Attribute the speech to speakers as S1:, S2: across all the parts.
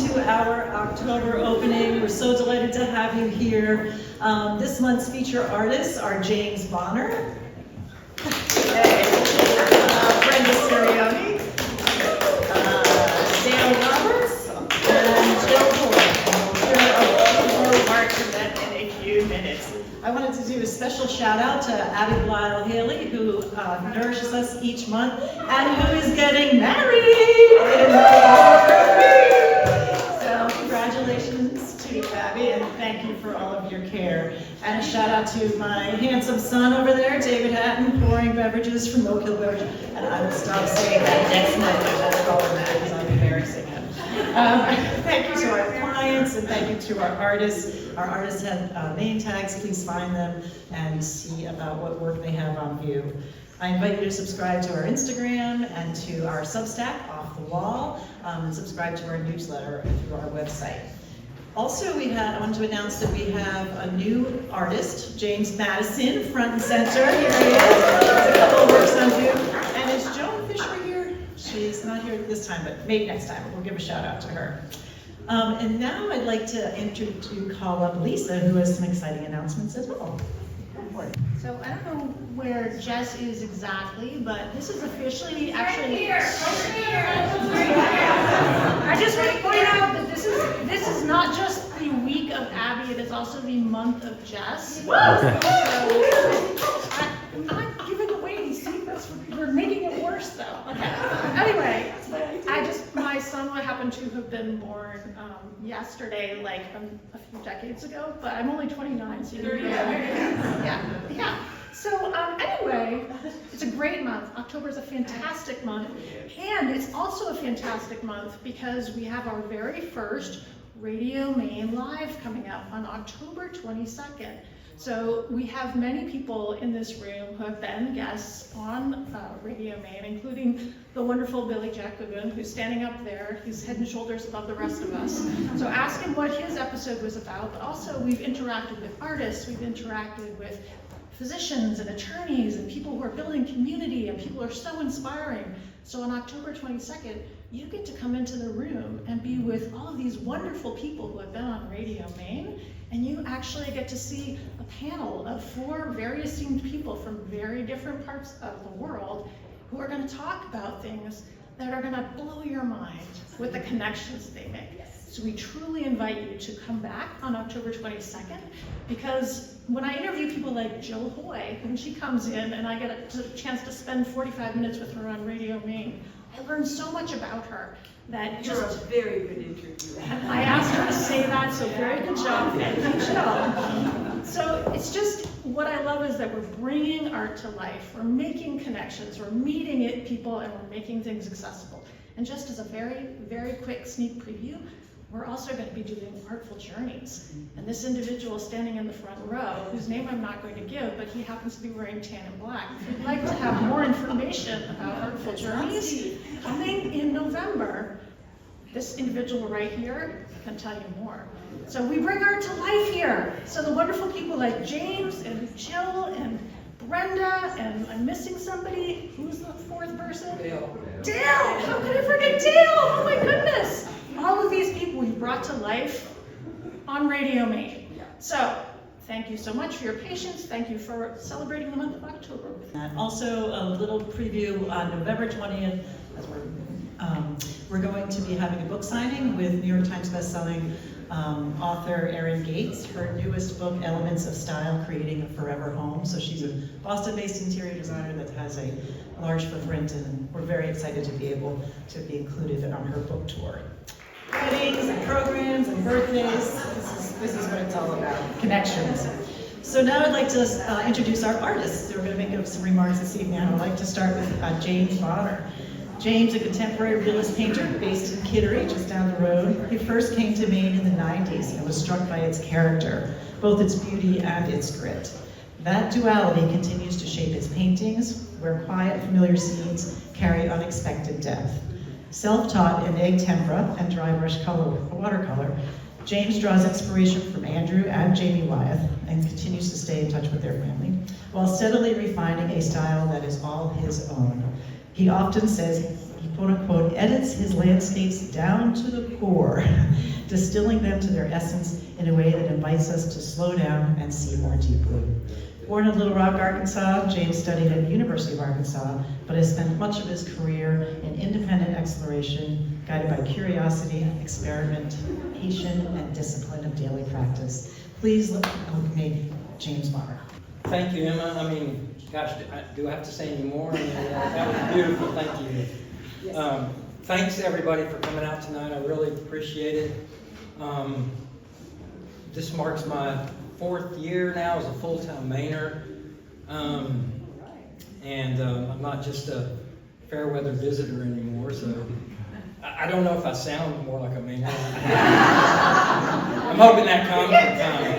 S1: to our October opening. We're so delighted to have you here. This month's feature artists are James Bonner, Brenda Sirioni, Dale Roberts, and Jill Hoy. We'll hear a little more remarks from them in a few minutes. I wanted to do a special shout out to Abby Blyle Haley, who nourishes us each month and who is getting married in November. So congratulations to Abby and thank you for all of your care. And a shout out to my handsome son over there, David Hatton, pouring beverages from Oak Hill Beverage. And I will stop saying that next month. That's all of that because I'm embarrassing him. Thank you to our clients and thank you to our artists. Our artists have name tags. Please find them and see about what work they have on view. I invite you to subscribe to our Instagram and to our Substack, Off the Wall, and subscribe to our newsletter through our website. Also, I want to announce that we have a new artist, James Madison, front and center. Here he is. There's a couple of works on view. And is Joan Fisher here? She's not here this time, but maybe next time. We'll give a shout out to her. And now I'd like to call up Lisa, who has some exciting announcements as well.
S2: So I don't know where Jess is exactly, but this is officially actually.
S3: Right here.
S2: I just want to point out that this is not just the week of Abby; it is also the month of Jess. So I'm not giving away these secrets. We're making it worse, though. Okay. Anyway, my son happened to have been born yesterday, like a few decades ago, but I'm only 29, so yeah. So anyway, it's a great month. October is a fantastic month, and it's also a fantastic month because we have our very first Radio Maine Live coming up on October 22nd. So we have many people in this room who have been guests on Radio Maine, including the wonderful Billy Jacoban, who's standing up there. He's head and shoulders above the rest of us. So ask him what his episode was about, but also we've interacted with artists, we've interacted with physicians and attorneys and people who are building community, and people are so inspiring. So on October 22nd, you get to come into the room and be with all of these wonderful people who have been on Radio Maine, and you actually get to see a panel of 4 very esteemed people from very different parts of the world who are going to talk about things that are going to blow your mind with the connections they make. So we truly invite you to come back on October 22nd, because when I interview people like Jill Hoy, when she comes in and I get a chance to spend 45 minutes with her on Radio Maine, I learned so much about her that
S3: You're a very good interviewer.
S2: I asked her to say that, so very good job, thank you, Jill. So it's just, what I love is that we're bringing art to life, we're making connections, we're meeting people, and we're making things accessible. And just as a very, very quick sneak preview, we're also going to be doing Artful Journeys. And this individual standing in the front row, whose name I'm not going to give, but he happens to be wearing tan and black. If you'd like to have more information about Artful Journeys, coming in November, this individual right here can tell you more. So we bring art to life here. So the wonderful people like James and Jill and Brenda, and I'm missing somebody. Who's the 4th person? Dale. How could I forget Dale? Oh my goodness. All of these people we brought to life on Radio Maine. So thank you so much for your patience. Thank you for celebrating the month of October with me.
S1: Also, a little preview on November 20th, as we're going to be having a book signing with New York Times bestselling author Erin Gates. Her newest book, Elements of Style, Creating a Forever Home. So she's a Boston-based interior designer that has a large footprint, and we're very excited to be able to be included on her book tour. Weddings and programs and birthdays, this is what it's all about, connections. So now I'd like to introduce our artists. We're going to make some remarks this evening. I would like to start with James Bonner. James, a contemporary realist painter based in Kittery, just down the road. He first came to Maine in the 90s and was struck by its character, both its beauty and its grit. That duality continues to shape his paintings, where quiet, familiar scenes carry unexpected depth. Self-taught in egg tempera and dry brush watercolor, James draws inspiration from Andrew and Jamie Wyeth and continues to stay in touch with their family, while steadily refining a style that is all his own. He often says he quote unquote edits his landscapes down to the core, distilling them to their essence in a way that invites us to slow down and see more deeply. Born in Little Rock, Arkansas, James studied at the University of Arkansas, but has spent much of his career in independent exploration, guided by curiosity, experimentation, and discipline of daily practice. Please welcome me, James Marr.
S4: Thank you, Emma. I mean, gosh, do I have to say any more? I mean, that was beautiful. Thank you.
S3: Yes.
S4: Thanks everybody for coming out tonight. I really appreciate it. This marks my 4th year now as a full-time Mainer. And I'm not just a fair weather visitor anymore, so I don't know if I sound more like a Mainer. I'm hoping that comes with time.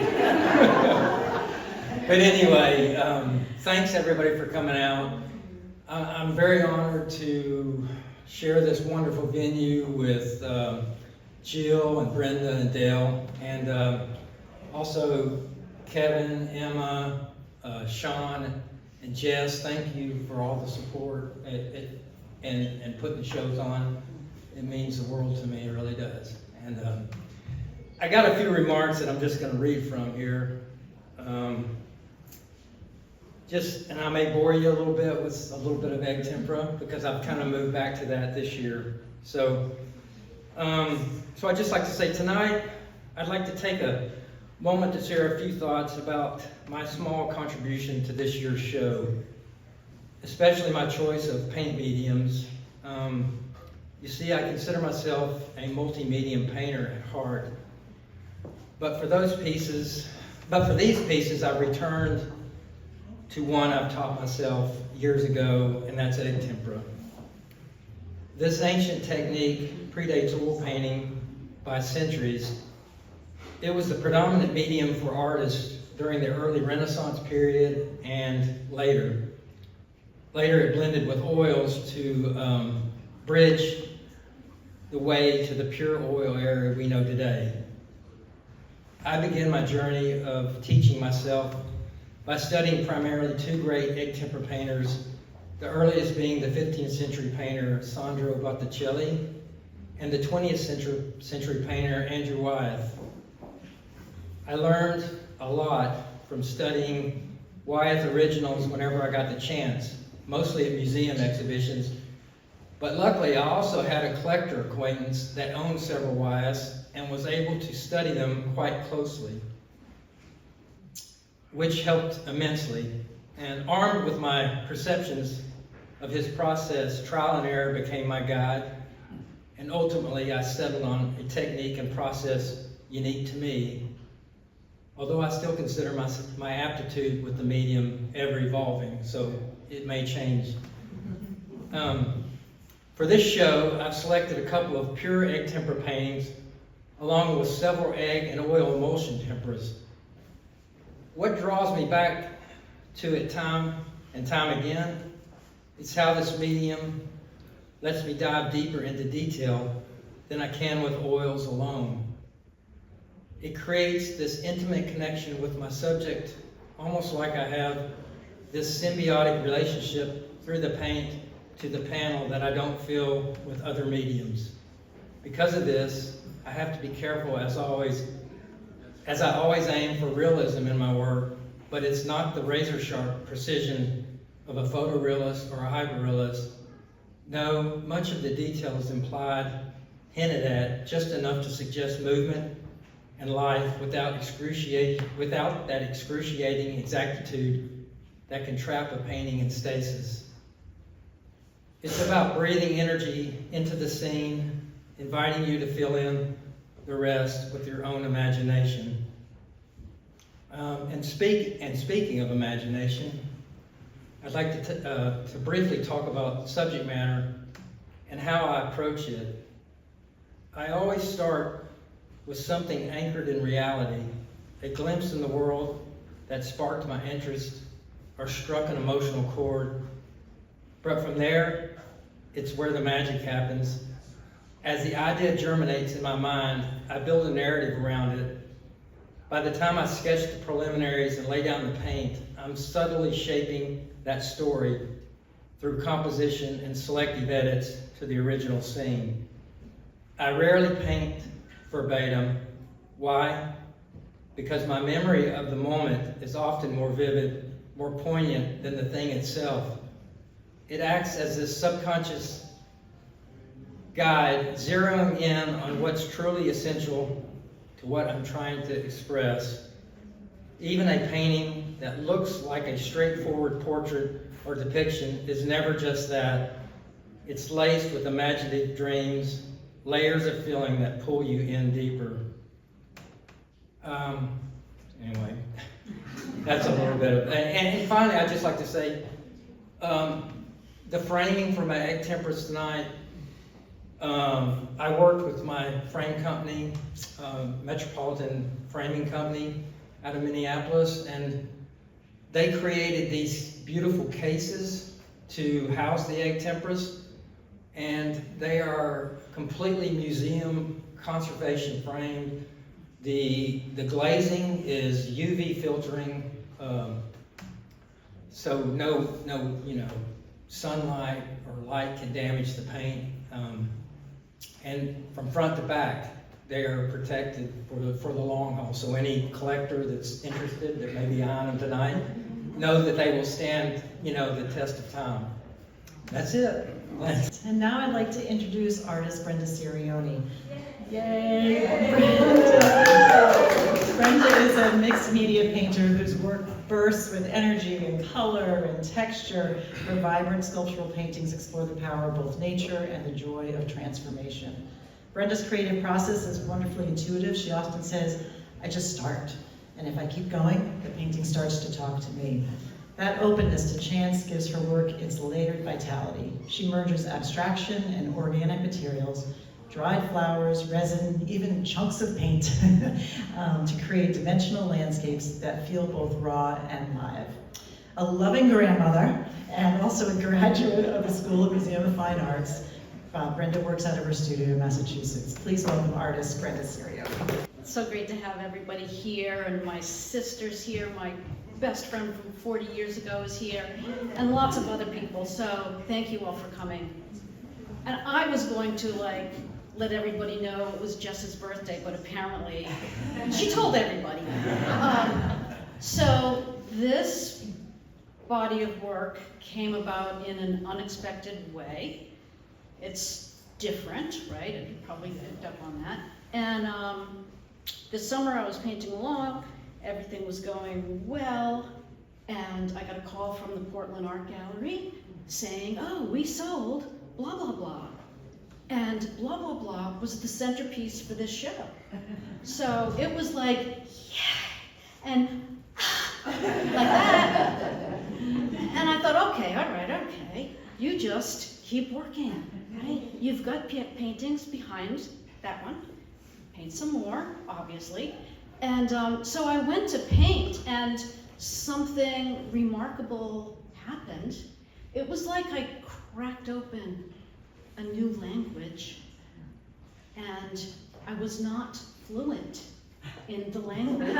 S4: But anyway, thanks everybody for coming out. I'm very honored to share this wonderful venue with Jill and Brenda and Dale, and also Kevin, Emma, Sean, and Jess. Thank you for all the support and putting the shows on. It means the world to me, it really does. And I got a few remarks that I'm just going to read from here. And I may bore you a little bit with a little bit of egg tempera because I've kind of moved back to that this year. So I'd just like to say tonight, I'd like to take a moment to share a few thoughts about my small contribution to this year's show, especially my choice of paint mediums. You see, I consider myself a multi-medium painter at heart, but for these pieces, I've returned to one I've taught myself years ago, and that's egg tempera. This ancient technique predates oil painting by centuries. It was the predominant medium for artists during the early Renaissance period and later. Later it blended with oils to bridge the way to the pure oil era we know today. I began my journey of teaching myself by studying primarily 2 great egg tempera painters, the earliest being the 15th century painter Sandro Botticelli and the 20th century painter Andrew Wyeth. I learned a lot from studying Wyeth originals whenever I got the chance, mostly at museum exhibitions, but luckily I also had a collector acquaintance that owned several Wyeths and was able to study them quite closely, which helped immensely. And armed with my perceptions of his process, trial and error became my guide, and ultimately I settled on a technique and process unique to me, although I still consider my aptitude with the medium ever evolving, so it may change. For this show, I've selected a couple of pure egg tempera paintings, along with several egg and oil emulsion temperas. What draws me back to it time and time again is how this medium lets me dive deeper into detail than I can with oils alone. It creates this intimate connection with my subject, almost like I have this symbiotic relationship through the paint to the panel that I don't feel with other mediums. Because of this, I have to be careful as I always aim for realism in my work, but it's not the razor-sharp precision of a photorealist or a hyperrealist. No, much of the detail is implied, hinted at, just enough to suggest movement and life without that excruciating exactitude that can trap a painting in stasis. It's about breathing energy into the scene, inviting you to fill in the rest with your own imagination. And speaking of imagination, I'd like to briefly talk about subject matter and how I approach it. I always start with something anchored in reality, a glimpse in the world that sparked my interest or struck an emotional chord. But from there, it's where the magic happens. As the idea germinates in my mind, I build a narrative around it. By the time I sketch the preliminaries and lay down the paint, I'm subtly shaping that story through composition and selective edits to the original scene. I rarely paint verbatim. Why? Because my memory of the moment is often more vivid, more poignant than the thing itself. It acts as this subconscious guide, zeroing in on what's truly essential to what I'm trying to express. Even a painting that looks like a straightforward portrait or depiction is never just that. It's laced with imaginative dreams, layers of feeling that pull you in deeper. Anyway, that's a little bit of, and finally, I'd just like to say, the framing for my Egg Tempers tonight, I worked with my frame company, Metropolitan Framing Company out of Minneapolis, and they created these beautiful cases to house the Egg Tempers, and they are completely museum conservation framed. The glazing is UV filtering, so no sunlight or light can damage the paint. And from front to back, they are protected for the long haul. So any collector that's interested, that may be on them tonight, know that they will stand, the test of time. That's it.
S1: And now I'd like to introduce artist Brenda Sirioni. Yay! Brenda is a mixed media painter whose work bursts with energy and color and texture. Her vibrant sculptural paintings explore the power of both nature and the joy of transformation. Brenda's creative process is wonderfully intuitive. She often says, I just start, and if I keep going, the painting starts to talk to me. That openness to chance gives her work its layered vitality. She merges abstraction and organic materials, dried flowers, resin, even chunks of paint to create dimensional landscapes that feel both raw and live. A loving grandmother and also a graduate of the School of Museum of Fine Arts, Brenda works out of her studio in Massachusetts. Please welcome artist Brenda Sirioni.
S5: It's so great to have everybody here, and my sister's here, my best friend from 40 years ago is here, and lots of other people, so thank you all for coming. And I was going to let everybody know it was Jess's birthday, but apparently she told everybody. So this body of work came about in an unexpected way. It's different, right? You probably picked up on that. And this summer I was painting along, everything was going well, and I got a call from the Portland Art Gallery saying, oh, we sold blah, blah, blah. And blah, blah, blah was the centerpiece for this show. So it was like, yeah, and like that. And I thought, okay, all right, okay. You just keep working, right? You've got paintings behind that one. Paint some more, obviously. And so I went to paint, and something remarkable happened. It was like I cracked open a new language, and I was not fluent in the language.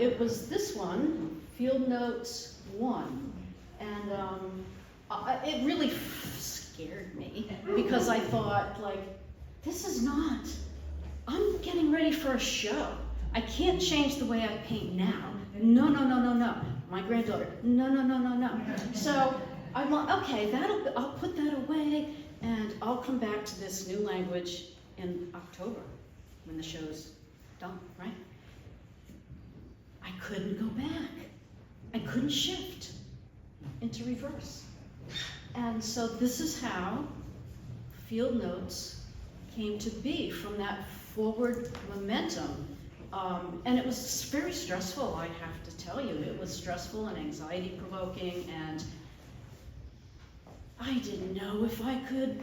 S5: It was this one, Field Notes 1, and it really scared me, because I thought, this is not, I'm getting ready for a show. I can't change the way I paint now. No, no, no, no, no. My granddaughter, no, no, no, no, no. So I'm like, okay, I'll put that away, and I'll come back to this new language in October when the show's done, right? I couldn't go back. I couldn't shift into reverse. And so this is how Field Notes came to be, from that forward momentum. And it was very stressful, I have to tell you. It was stressful and anxiety provoking, and I didn't know if I could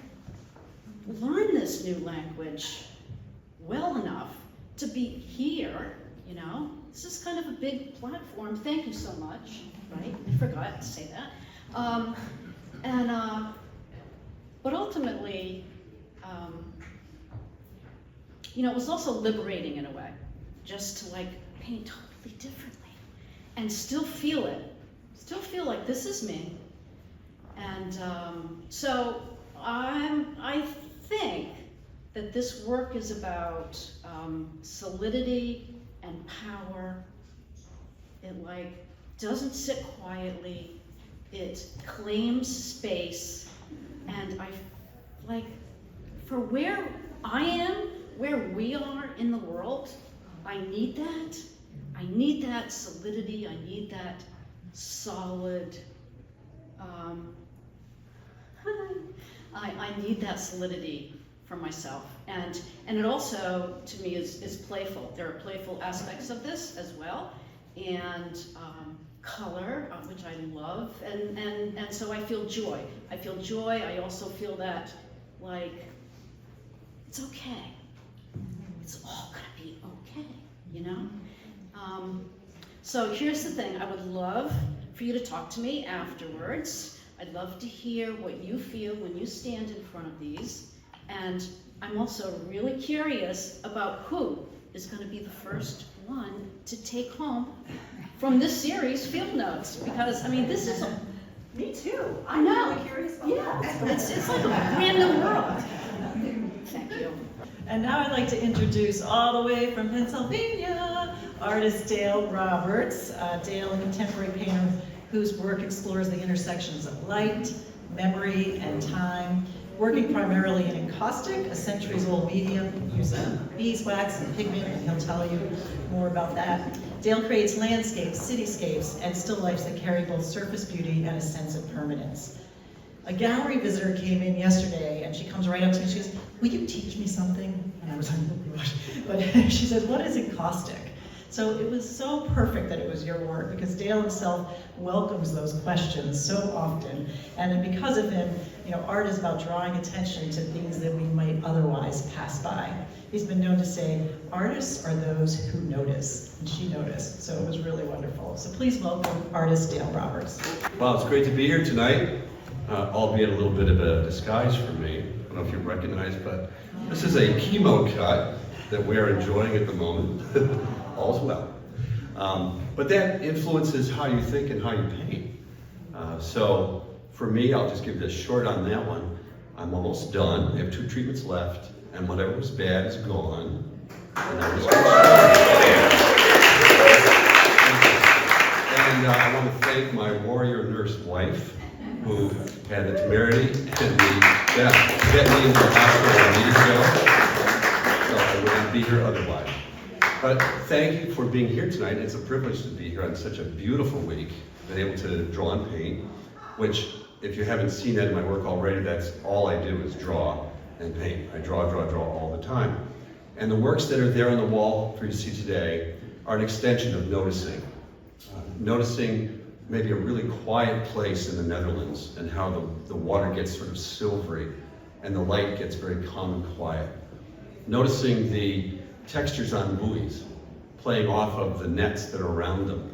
S5: learn this new language well enough to be here, This is kind of a big platform. Thank you so much, right? I forgot to say that. But ultimately, it was also liberating in a way, just to paint totally differently and still feel it. Still feel like this is me. And so I think that this work is about solidity and power. It like doesn't sit quietly. It claims space, and I like for where I am, where we are in the world, I need that. I need that solidity. I need that solid. I need that solidity for myself, and it also to me is playful. There are playful aspects of this as well, and color, which I love, and so I feel joy. I feel joy. I also feel that like it's okay. It's all gonna be okay, you know. So here's the thing. I would love for you to talk to me afterwards. I'd love to hear what you feel when you stand in front of these. And I'm also really curious about who is going to be the first one to take home from this series field notes. Because, I mean, this is a...
S3: Me too.
S5: I know.
S3: I'm really curious about
S5: Yeah,
S3: that.
S5: it's like a brand new world. Thank you.
S1: And now I'd like to introduce all the way from Pennsylvania, artist Dale Roberts. Dale, a contemporary painter whose work explores the intersections of light, memory, and time. Working primarily in encaustic, a centuries-old medium, using beeswax and pigment, and he'll tell you more about that. Dale creates landscapes, cityscapes, and still lifes that carry both surface beauty and a sense of permanence. A gallery visitor came in yesterday, and she comes right up to me, she goes, "Will you teach me something?" And I was like, "Oh gosh." But she said, "What is encaustic?" So it was so perfect that it was your work, because Dale himself welcomes those questions so often. And because of him, you know, art is about drawing attention to things that we might otherwise pass by. He's been known to say, artists are those who notice, and she noticed. So it was really wonderful. So please welcome artist Dale Roberts.
S6: Well, it's great to be here tonight, albeit a little bit of a disguise for me. I don't know if you recognize, but this is a chemo cut that we're enjoying at the moment. All's well. But that influences how you think and how you paint. So for me, I'll just give this short on that one. I'm almost done. I have 2 treatments left, and whatever was bad is gone. And I want to thank my warrior nurse wife, who had the temerity and get me into the hospital a week ago, so I would not be here otherwise. But thank you for being here tonight. It's a privilege to be here on such a beautiful week, been able to draw and paint, which, if you haven't seen that in my work already, that's all I do is draw and paint. I draw all the time. And the works that are there on the wall for you to see today are an extension of noticing. Noticing maybe a really quiet place in the Netherlands and how the water gets sort of silvery and the light gets very calm and quiet. Noticing the textures on buoys, playing off of the nets that are around them.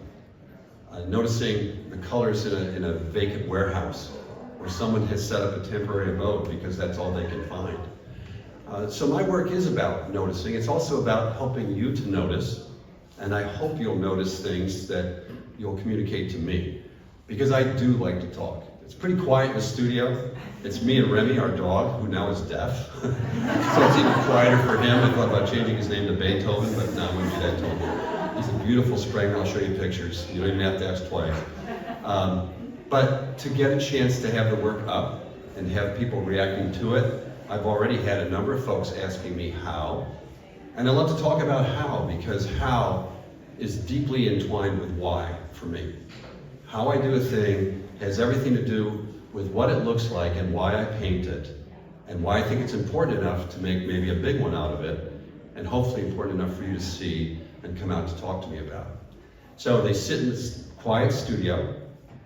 S6: Noticing the colors in a vacant warehouse where someone has set up a temporary abode because that's all they can find. So my work is about noticing. It's also about helping you to notice, and I hope you'll notice things that you'll communicate to me, because I do like to talk. It's pretty quiet in the studio. It's me and Remy, our dog, who now is deaf. So it's even quieter for him. I thought about changing his name to Beethoven, but no, I wouldn't do that to him. He's a beautiful Springer. I'll show you pictures. You don't even have to ask twice. But to get a chance to have the work up and have people reacting to it, I've already had a number of folks asking me how. And I love to talk about how, because how is deeply entwined with why for me. How I do a thing has everything to do with what it looks like and why I paint it, and why I think it's important enough to make maybe a big one out of it, and hopefully important enough for you to see and come out to talk to me about. So they sit in this quiet studio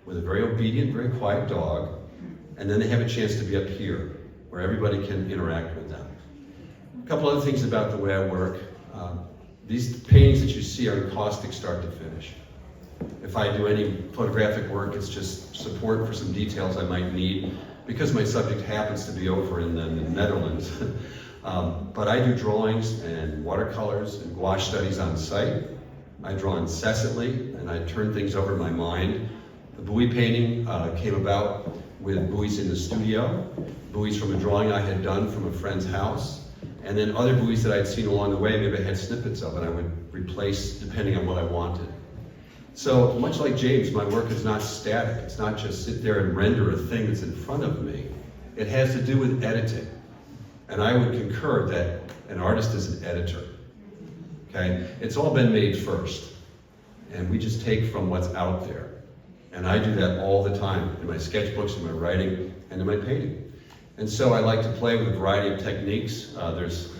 S6: with a very obedient, very quiet dog, and then they have a chance to be up here where everybody can interact with them. A couple other things about the way I work. These paintings that you see are encaustic start to finish. If I do any photographic work, it's just support for some details I might need, because my subject happens to be over in the Netherlands. But I do drawings and watercolors and gouache studies on site. I draw incessantly, and I turn things over in my mind. The buoy painting came about with buoys in the studio, buoys from a drawing I had done from a friend's house, and then other buoys that I'd seen along the way, maybe I had snippets of, and I would replace depending on what I wanted. So much like James, my work is not static. It's not just sit there and render a thing that's in front of me. It has to do with editing. And I would concur that an artist is an editor. Okay? It's all been made first. And we just take from what's out there. And I do that all the time in my sketchbooks, in my writing, and in my painting. And so I like to play with a variety of techniques. There's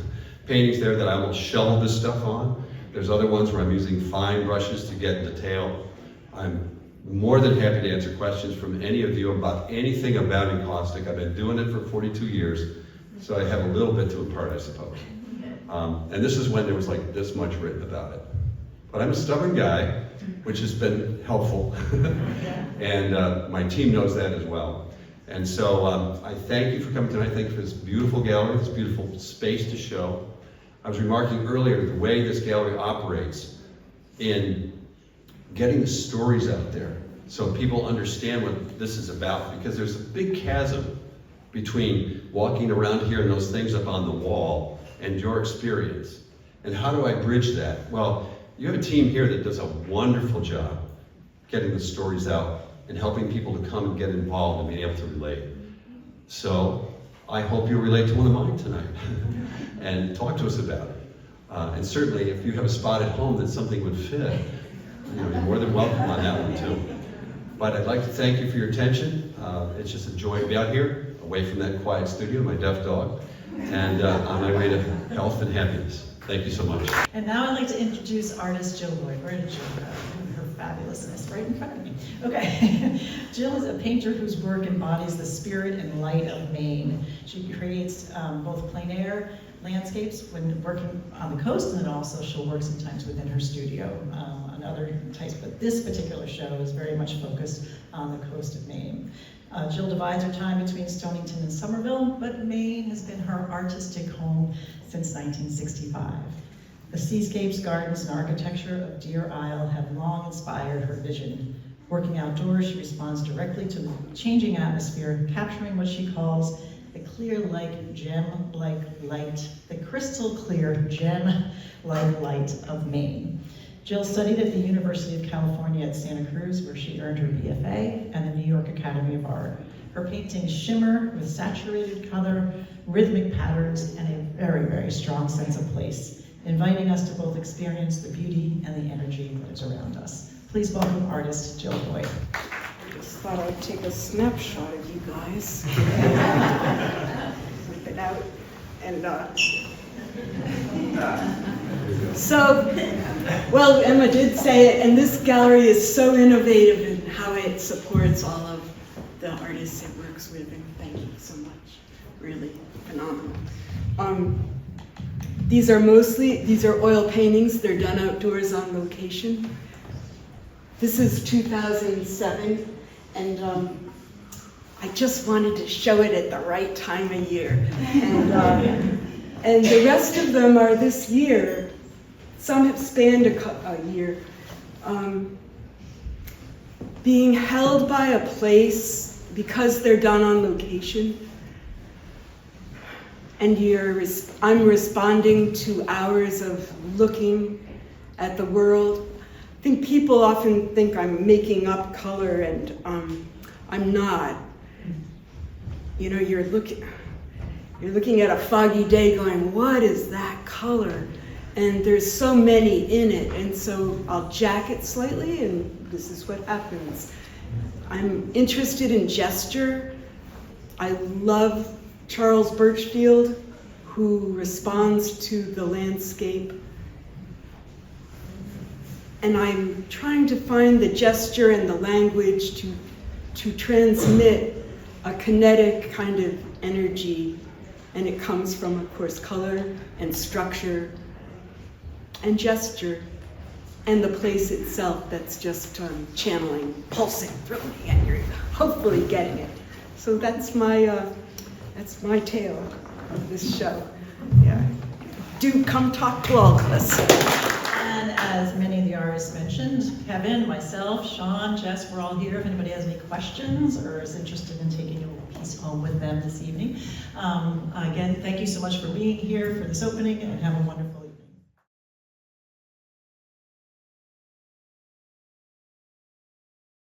S6: paintings there that I will shovel this stuff on. There's other ones where I'm using fine brushes to get detail. I'm more than happy to answer questions from any of you about anything about encaustic. I've been doing it for 42 years, so I have a little bit to impart, I suppose. And this is when there was like this much written about it. But I'm a stubborn guy, which has been helpful. And my team knows that as well. And so I thank you for coming tonight. Thank you for this beautiful gallery, this beautiful space to show. I was remarking earlier the way this gallery operates in getting the stories out there so people understand what this is about, because there's a big chasm between walking around here and those things up on the wall and your experience. And how do I bridge that? Well, you have a team here that does a wonderful job getting the stories out and helping people to come and get involved and being able to relate. So I hope you relate to one of mine tonight and talk to us about it. And certainly if you have a spot at home that something would fit, you're more than welcome on that one too. But I'd like to thank you for your attention. It's just a joy to be out here, away from that quiet studio, my deaf dog, and on my way to health and happiness. Thank you so much.
S1: And now I'd like to introduce artist Jill Boyd. Where did Jill go? Her fabulousness right in front of me. Okay. Jill is a painter whose work embodies the spirit and light of Maine. She creates both plein air landscapes when working on the coast, and then also she'll work sometimes within her studio on other types, but this particular show is very much focused on the coast of Maine. Jill divides her time between Stonington and Somerville, but Maine has been her artistic home since 1965. The seascapes, gardens, and architecture of Deer Isle have long inspired her vision. Working outdoors, she responds directly to the changing atmosphere, capturing what she calls the clear-like, gem-like light, the crystal-clear, gem-like light of Maine. Jill studied at the University of California at Santa Cruz, where she earned her BFA, and the New York Academy of Art. Her paintings shimmer with saturated color, rhythmic patterns, and a very, very strong sense of place, inviting us to both experience the beauty and the energy that is around us. Please welcome artist Jill Boyd.
S3: I just thought I'd take a snapshot of you guys. Whip it out and so, well, Emma did say it, and this gallery is so innovative in how it supports all of the artists it works with, and thank you so much. Really phenomenal. These are oil paintings. They're done outdoors on location. This is 2007, and I just wanted to show it at the right time of year. And the rest of them are this year. Some have spanned a year. Being held by a place because they're done on location. And I'm responding to hours of looking at the world. I think people often think I'm making up color, and I'm not. You know, you're looking at a foggy day going, what is that color? And there's so many in it, and so I'll jack it slightly, and this is what happens. I'm interested in gesture. I love Charles Birchfield, who responds to the landscape. And I'm trying to find the gesture and the language to transmit a kinetic kind of energy. And it comes from, of course, color and structure and gesture and the place itself that's just channeling, pulsing through me, and you're hopefully getting it. So that's my tale of this show. Yeah. Do come talk to all of us.
S1: And as many of the artists mentioned, Kevin, myself, Sean, Jess, we're all here if anybody has any questions or is interested in taking a piece home with them this evening. Again, thank you so much for being here for this opening, and have a wonderful